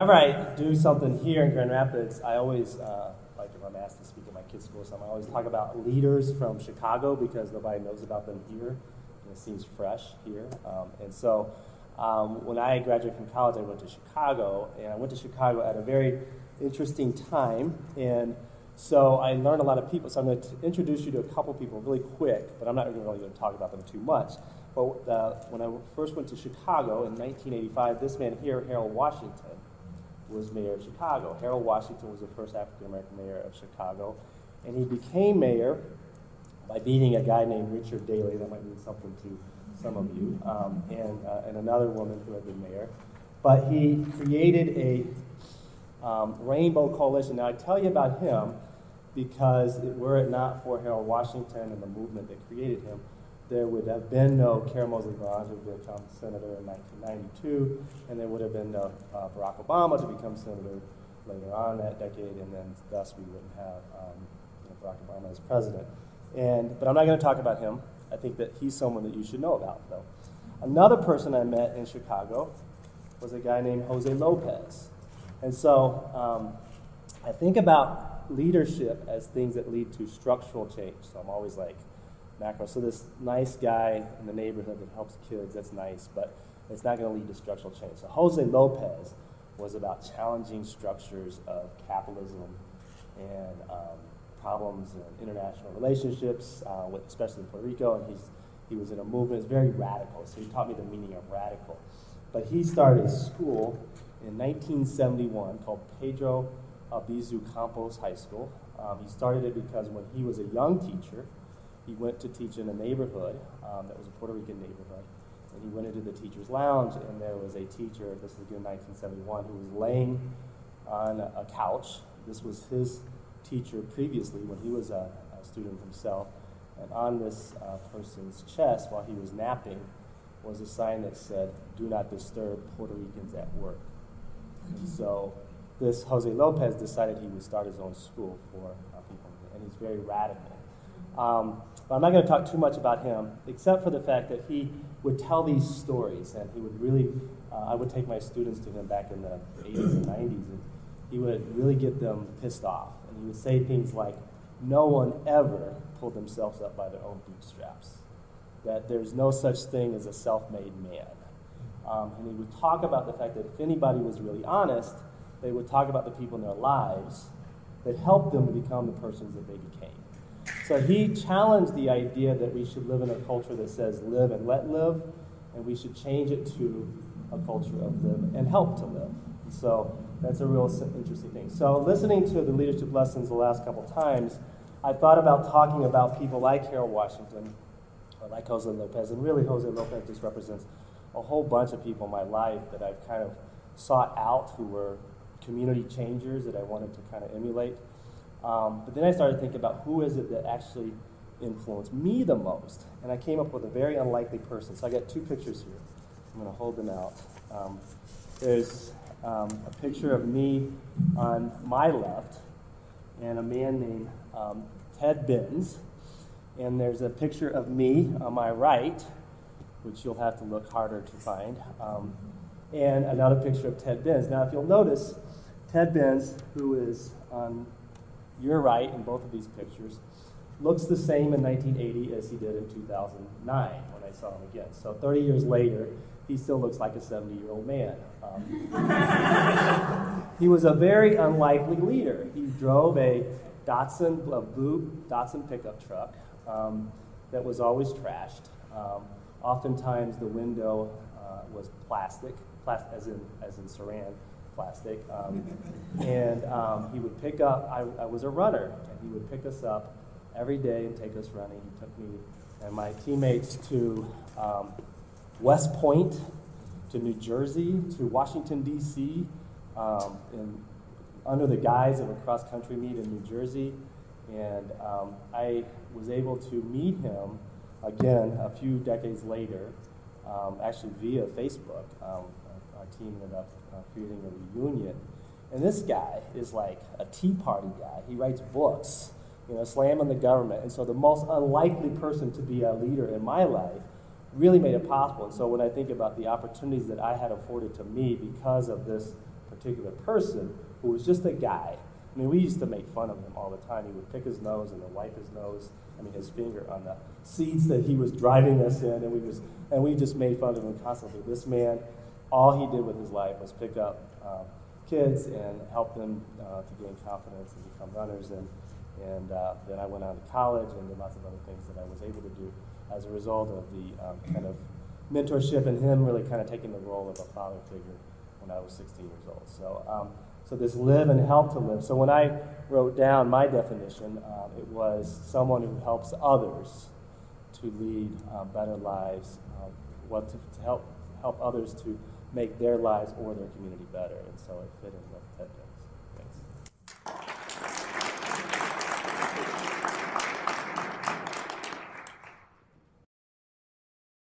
Whenever I do something here in Grand Rapids, I always, like if I'm asked to speak at my kids' school or something, I always talk about leaders from Chicago because nobody knows about them here. And it seems fresh here. When I graduated from college, I went to Chicago, and I went to Chicago at a very interesting time. And so I learned a lot of people. So I'm going to introduce you to a couple people really quick, but I'm not really going to talk about them too much. But when I first went to Chicago in 1985, this man here, Harold Washington, was mayor of Chicago. Harold Washington was the first African-American mayor of Chicago, and he became mayor by beating a guy named Richard Daley. That might mean something to some of you, and another woman who had been mayor. But he created a rainbow coalition. Now, I tell you about him because were it not for Harold Washington and the movement that created him, there would have been no Karamazov who would become senator in 1992, and there would have been no Barack Obama to become senator later on that decade, and then thus we wouldn't have Barack Obama as president. But I'm not going to talk about him. I think that he's someone that you should know about, though. Another person I met in Chicago was a guy named Jose Lopez. And so I think about leadership as things that lead to structural change. So I'm always like, macro. So this nice guy in the neighborhood that helps kids, that's nice, but it's not going to lead to structural change. So Jose Lopez was about challenging structures of capitalism and problems in international relationships, especially in Puerto Rico, and he was in a movement. It's very radical, so he taught me the meaning of radical. But he started a school in 1971 called Pedro Albizu Campos High School. He started it because when he was a young teacher, he went to teach in a neighborhood that was a Puerto Rican neighborhood, and he went into the teacher's lounge, and there was a teacher, this was in 1971, who was laying on a couch. This was his teacher previously when he was a student himself, and on this person's chest while he was napping was a sign that said, "Do not disturb Puerto Ricans at work." And so this Jose Lopez decided he would start his own school for people, and he's very radical. But I'm not going to talk too much about him, except for the fact that he would tell these stories, and he would really, I would take my students to him back in the 80s and 90s, and he would really get them pissed off. And he would say things like, no one ever pulled themselves up by their own bootstraps, that there's no such thing as a self-made man. And he would talk about the fact that if anybody was really honest, they would talk about the people in their lives that helped them to become the persons that they became. So he challenged the idea that we should live in a culture that says live and let live, and we should change it to a culture of live and help to live. And so that's a real interesting thing. So listening to the leadership lessons the last couple times, I thought about talking about people like Harold Washington, or like Jose Lopez, and really Jose Lopez just represents a whole bunch of people in my life that I've kind of sought out who were community changers that I wanted to kind of emulate. But then I started thinking about who is it that actually influenced me the most. And I came up with a very unlikely person. So I got two pictures here. I'm going to hold them out. There's a picture of me on my left and a man named Ted Benz. And there's a picture of me on my right, which you'll have to look harder to find, and another picture of Ted Benz. Now, if you'll notice, Ted Benz, who is on your right in both of these pictures, looks the same in 1980 as he did in 2009 when I saw him again. So 30 years later, he still looks like a 70-year-old man. He was a very unlikely leader. He drove a blue Datsun pickup truck that was always trashed. Oftentimes the window was plastic as in saran plastic, and he would pick up, I was a runner, and he would pick us up every day and take us running. He took me and my teammates to West Point, to New Jersey, to Washington, D.C., under the guise of a cross-country meet in New Jersey, and I was able to meet him again a few decades later, actually via Facebook. Our team ended up creating a reunion. And this guy is like a Tea Party guy. He writes books, slamming the government. And so the most unlikely person to be a leader in my life really made it possible. And so when I think about the opportunities that I had afforded to me because of this particular person who was just a guy. I mean, we used to make fun of him all the time. He would pick his nose and then wipe his nose, his finger on the seats that he was driving us in, and we just made fun of him constantly. This man, all he did with his life was pick up kids and help them to gain confidence and become runners. And then I went on to college and did lots of other things that I was able to do as a result of the kind of mentorship and him really kind of taking the role of a father figure when I was 16 years old. So this live and help to live. So when I wrote down my definition, it was someone who helps others to lead better lives, to help others to make their lives or their community better. And so it fit in with that.